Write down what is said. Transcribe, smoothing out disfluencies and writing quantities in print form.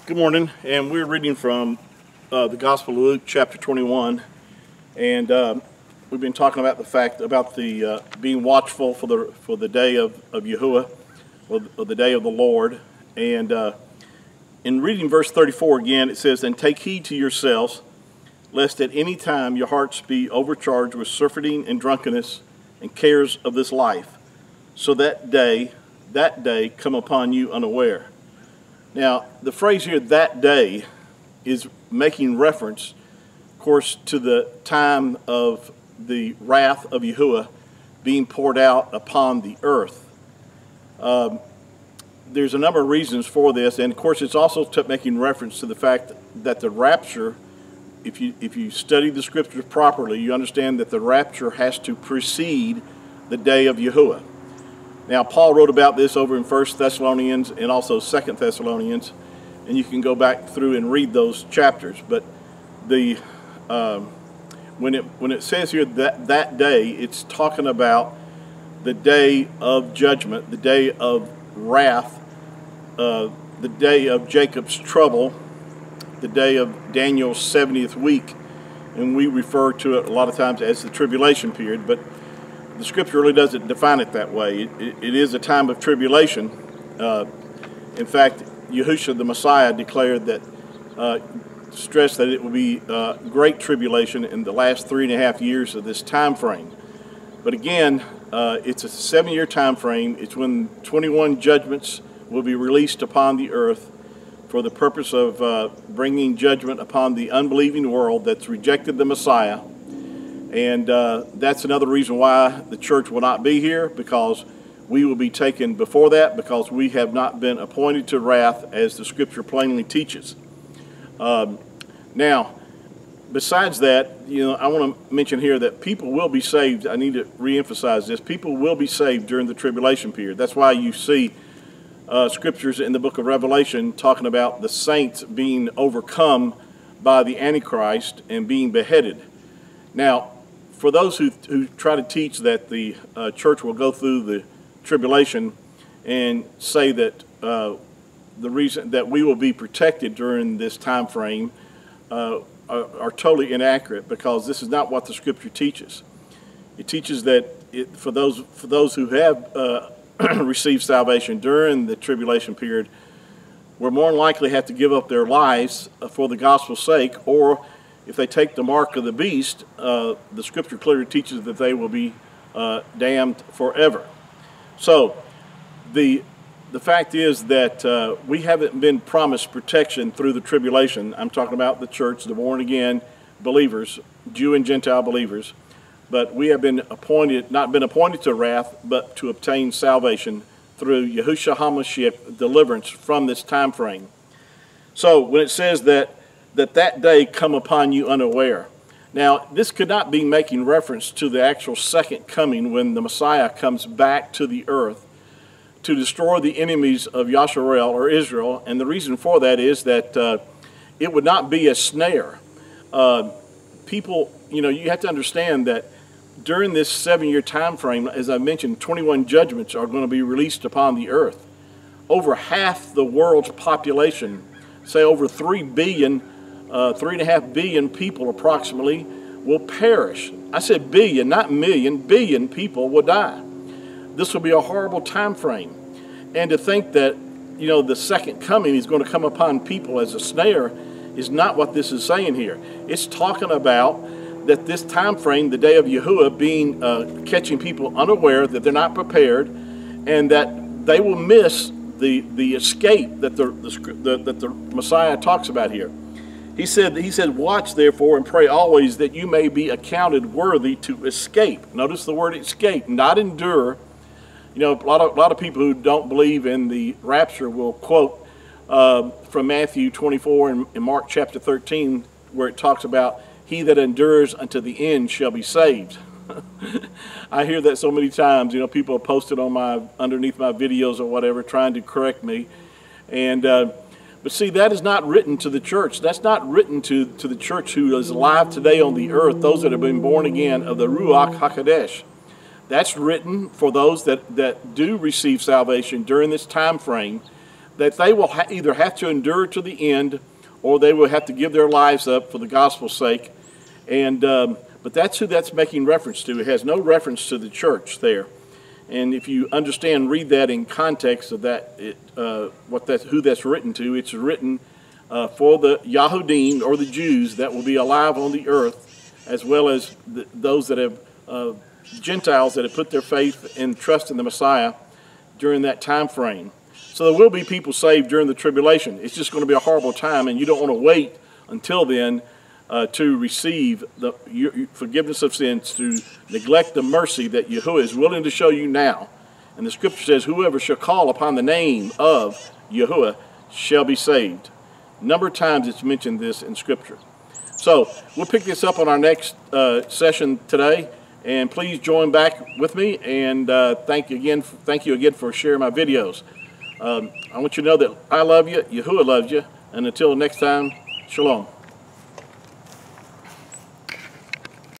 Good morning, and we're reading from the Gospel of Luke, chapter 21, and we've been talking about the fact about the being watchful for the day of Yahuwah, or the day of the Lord. And in reading verse 34 again, it says, "And take heed to yourselves, lest at any time your hearts be overcharged with surfeiting and drunkenness and cares of this life, so that day come upon you unaware." Now, the phrase here, "that day," is making reference, of course, to the time of the wrath of Yahuwah being poured out upon the earth. There's a number of reasons for this, and of course it's also making reference to the fact that the rapture, if you study the scriptures properly, you understand that the rapture has to precede the day of Yahuwah. Now, Paul wrote about this over in 1 Thessalonians and also 2 Thessalonians, and you can go back through and read those chapters. But when it says here that day, it's talking about the day of judgment, the day of wrath, the day of Jacob's trouble, the day of Daniel's 70th week, and we refer to it a lot of times as the tribulation period, but the scripture really doesn't define it that way. It is a time of tribulation. In fact, Yahushua the Messiah declared that, stressed that it will be great tribulation in the last 3.5 years of this time frame. But again, it's a 7-year time frame. It's when 21 judgments will be released upon the earth for the purpose of bringing judgment upon the unbelieving world that's rejected the Messiah. And that's another reason why the church will not be here, because we will be taken before that, because we have not been appointed to wrath, as the scripture plainly teaches. Now, besides that, I want to mention here that people will be saved. I need to reemphasize this. People will be saved during the tribulation period. That's why you see scriptures in the book of Revelation talking about the saints being overcome by the Antichrist and being beheaded. Now, for those who try to teach that the church will go through the tribulation and say that the reason that we will be protected during this time frame are totally inaccurate, because this is not what the scripture teaches. It teaches that for those who have received salvation during the tribulation period will more than likely have to give up their lives for the gospel's sake, or if they take the mark of the beast, the scripture clearly teaches that they will be damned forever. So the fact is that we haven't been promised protection through the tribulation. I'm talking about the church, the born-again believers, Jew and Gentile believers. But we have not been appointed to wrath, but to obtain salvation through Yahushua HaMashiach, deliverance from this time frame. So when it says that day come upon you unaware. Now, this could not be making reference to the actual second coming, when the Messiah comes back to the earth to destroy the enemies of Yasharel, or Israel. And the reason for that is that it would not be a snare. People, you have to understand that during this 7-year time frame, as I mentioned, 21 judgments are going to be released upon the earth. Over half the world's population, say over 3.5 billion people approximately, will perish. I said billion, not million. Billion people will die. This will be a horrible time frame. And to think that, the second coming is going to come upon people as a snare is not what this is saying here. It's talking about that this time frame, the day of Yahuwah, being catching people unaware, that they're not prepared, and that they will miss the escape that the Messiah talks about here. He said, "Watch therefore and pray always, that you may be accounted worthy to escape." Notice the word escape, not endure. A lot of people who don't believe in the rapture will quote from Matthew 24 and Mark chapter 13, where it talks about, "He that endures unto the end shall be saved." I hear that so many times. People have posted on underneath my videos or whatever, trying to correct me, and but see, that is not written to the church. That's not written to the church who is alive today on the earth, those that have been born again of the Ruach HaKodesh. That's written for those that do receive salvation during this time frame, that they will either have to endure to the end, or they will have to give their lives up for the gospel's sake. And but that's who that's making reference to. It has no reference to the church there. And if you understand, read that in context of that, who that's written to. It's written for the Yahudim, or the Jews that will be alive on the earth, as well as those that have Gentiles that have put their faith and trust in the Messiah during that time frame. So there will be people saved during the tribulation. It's just going to be a horrible time, and you don't want to wait until then to receive the forgiveness of sins, to neglect the mercy that Yahuwah is willing to show you now. And the scripture says, whoever shall call upon the name of Yahuwah shall be saved. A number of times it's mentioned this in scripture. So we'll pick this up on our next session today. And please join back with me, and thank you again for sharing my videos. I want you to know that I love you, Yahuwah loves you, and until next time, shalom.